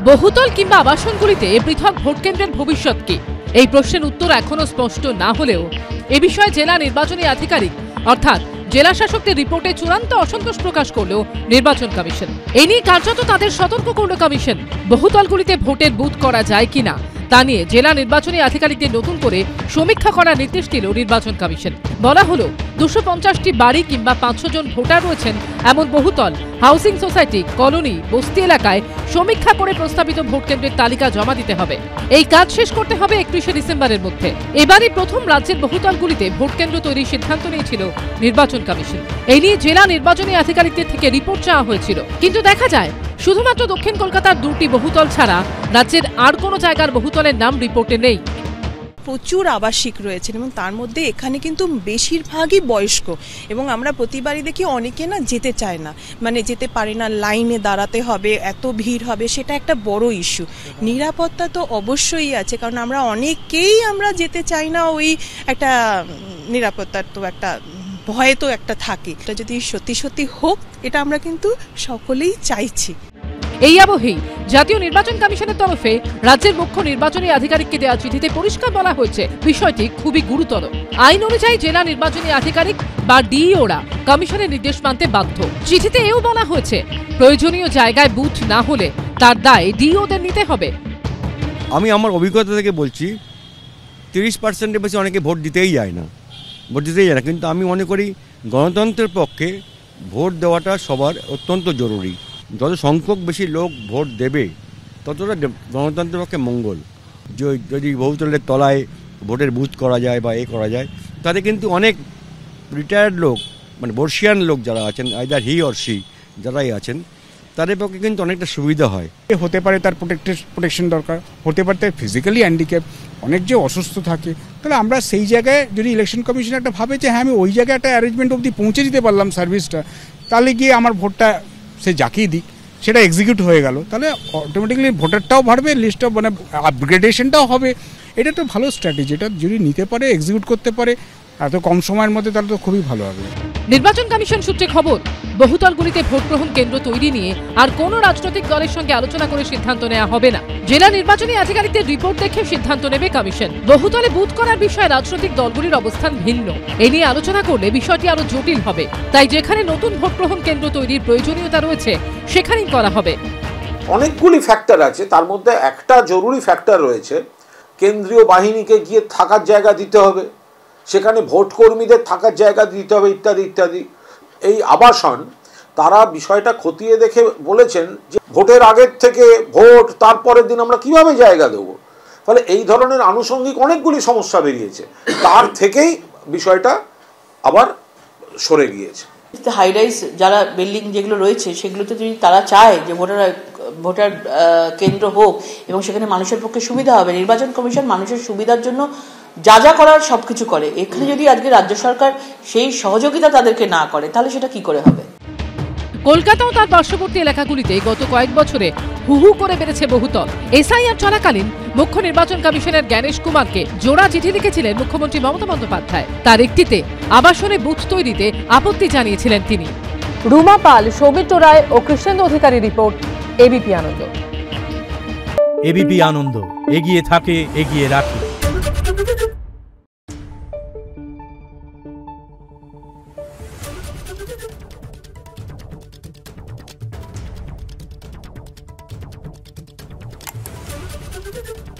বহুতল কিংবা আবাসনগুলিতে পৃথক ভোট কেন্দ্রের ভবিষ্যৎ কি? এই প্রশ্নের উত্তর এখনো স্পষ্ট না হলেও এ বিষয়ে জেলা নির্বাচনী আধিকারিক অর্থাৎ জেলা শাসকদের রিপোর্টে চূড়ান্ত অসন্তোষ প্রকাশ করলো নির্বাচন কমিশন। এই নিয়ে কার্যত তাদের সতর্ক করল কমিশন। বহুতলগুলিতে ভোটের বুথ করা যায় কিনা তা নিয়ে জেলা নির্বাচনী আধিকারিকদের নতুন করে সমীক্ষা করার নির্দেশ দিল নির্বাচন কমিশন। বলা হলো 250টি বাড়ি কিংবা 500 জন ভোটার রয়েছেন এমন বহুতল, হাউসিং সোসাইটি, কলোনি, বস্তি এলাকায় সমীক্ষা করে প্রস্তাবিত ভোট কেন্দ্রের তালিকা জমা দিতে হবে। এই কাজ শেষ করতে হবে 31শে ডিসেম্বরের মধ্যে। এবারই প্রথম রাজ্যের বহুতলগুলিতে ভোট কেন্দ্র তৈরির সিদ্ধান্ত নিয়েছিল নির্বাচন কমিশন। এই নিয়ে জেলা নির্বাচনী আধিকারিকদের থেকে রিপোর্ট চাওয়া হয়েছিল, কিন্তু দেখা যায় শুধুমাত্র দক্ষিণ কলকাতার 2টি বহুতল ছাড়া রাজ্যের আর কোনো জায়গার বহুতলের নাম রিপোর্টে নেই। প্রচুর আবাসিক রয়েছেন এবং তার মধ্যে এখানে কিন্তু বেশিরভাগই বয়স্ক, এবং আমরা প্রতিবারই দেখি অনেকে না যেতে চায় না, মানে যেতে পারে না, লাইনে দাঁড়াতে হবে, এত ভিড় হবে, সেটা একটা বড় ইস্যু। নিরাপত্তা তো অবশ্যই আছে, কারণ আমরা অনেকেই আমরা যেতে চাই না, ওই একটা নিরাপত্তার তো একটা ভয় তো একটা থাকে। এটা যদি সত্যি সত্যি হোক, এটা আমরা কিন্তু সকলেই চাইছি। এই আবহেই জাতীয় নির্বাচন কমিশনের তরফে রাজ্যের মুখ্য নির্বাচনী আধিকারিককে দেওয়া চিঠিতে পরিষ্কার বলা হয়েছে বিষয়টি খুবই গুরুতর। আইন অনুযায়ী জেলা নির্বাচনী আধিকারিক বা ডিইওরা কমিশনের নির্দেশ মানতে বাধ্য। চিঠিতে এও বলা হয়েছে প্রয়োজনীয় জায়গায় বুথ না হলে তার দায় ডিইওদের নিতে হবে। আমি আমার অভিজ্ঞতা থেকে বলছি, 30%-এর বেশি অনেকে ভোট দিতেই যায় না, কিন্তু আমি মনে করি গণতন্ত্রের পক্ষে ভোট দেওয়াটা সবার অত্যন্ত জরুরি। যত সংখ্যক বেশি লোক ভোট দেবে ততটা গণতন্ত্রের পক্ষে মঙ্গল। যদি বহুতলের তলায় ভোটের বুথ করা যায় বা করা যায়, তাতে কিন্তু অনেক রিটায়ার্ড লোক, মানে বর্ষিয়ান লোক যারা আছেন, আইদার হি অর সি যারাই আছেন, তাদের পক্ষে কিন্তু অনেকটা সুবিধা হয়। হতে পারে তার প্রোটেকশন দরকার, হতে পারে তার ফিজিক্যালি হ্যান্ডিক্যাপ, অনেক যে অসুস্থ থাকে, তাহলে আমরা সেই জায়গায় যদি ইলেকশন কমিশন একটা ভাবে যে হ্যাঁ আমি ওই জায়গায় একটা অ্যারেঞ্জমেন্ট অবধি পৌঁছে দিতে পারলাম সার্ভিসটা, তাহলে গিয়ে আমার ভোটটা সে যাকেই দিক সেটা এক্সিকিউট হয়ে গেল, তাহলে অটোমেটিক্যালি ভোটারটাও বাড়বে, লিস্টটাও মানে আপগ্রেডেশনটাও হবে। এটা তো ভালো স্ট্র্যাটেজি, এটা যদি নিতে পারে, এক্সিকিউট করতে পারে এত কম সময়ের মধ্যে, তাহলে তো খুবই ভালো হবে। নির্বাচন কমিশন সূত্রে খবর, বহুতলগুলিতে ভোট গ্রহণ কেন্দ্র তৈরি নিয়ে আর কোনো রাজনৈতিক দলের সঙ্গে আলোচনা করে সিদ্ধান্ত নেওয়া হবে না। জেলা নির্বাচনী আধিকারিকদের রিপোর্ট দেখে সিদ্ধান্ত নেবে কমিশন। বহুতলে বুথ করার বিষয়ে রাজনৈতিক দলগুলির অবস্থান ভিন্ন। এই নিয়ে আলোচনা করলে বিষয়টি আরো জটিল হবে। তাই যেখানে নতুন ভোট গ্রহণ কেন্দ্র তৈরির প্রয়োজনীয়তা রয়েছে সেখানেই করা হবে। অনেকগুলি ফ্যাক্টর আছে, তার মধ্যে একটা জরুরি ফ্যাক্টর রয়েছে, কেন্দ্রীয় বাহিনীকে গিয়ে থাকার জায়গা দিতে হবে, সেখানে ভোট কর্মীদের থাকার জায়গা দিতে হবে, ইত্যাদি ইত্যাদি। এই আবাসন তারা বিষয়টা খতিয়ে দেখে বলেছেন যে ভোটের আগের থেকে ভোট তারপরের দিন আমরা কিভাবে জায়গা দেবো, ফলে এই ধরনের আনুষঙ্গিক অনেকগুলি সমস্যা বেরিয়েছে, তার থেকেই বিষয়টা আবার সরে গিয়েছে। হাই রাইজ যারা বিল্ডিং যেগুলো রয়েছে সেগুলোতে যদি তারা চায় যে ভোটার কেন্দ্র হোক এবং সেখানে মানুষের পক্ষে সুবিধা হবে, নির্বাচন কমিশন মানুষের সুবিধার জন্য যা যা করার সবকিছু করে। এখানে যদি আজকে রাজ্য সরকার সেই সহযোগিতা তাদেরকে না করে, তাহলে সেটা কি করে হবে? কলকাতা ও তার পার্শ্ববর্তী এলাকাগুলিতে গত কয়েক বছরে হুহু করে বেড়েছে বহুতল। এসআইআর চলাকালীন মুখ্য নির্বাচন কমিশনের জ্ঞানেশ কুমারকে জোড়া চিঠি লিখেছিলেন মুখ্যমন্ত্রী মমতা বন্দ্যোপাধ্যায়। তার একটিতে আবাসনে বুথ তৈরিতে আপত্তি জানিয়েছিলেন তিনি। রুমা পাল, সৌমিত্র রায় ও কৃষ্ণেন্দু অধিকারী রিপোর্ট, এবিপি আনন্দ। এবিপি আনন্দ, এগিয়ে থাকে, এগিয়ে রাখে। Thank you.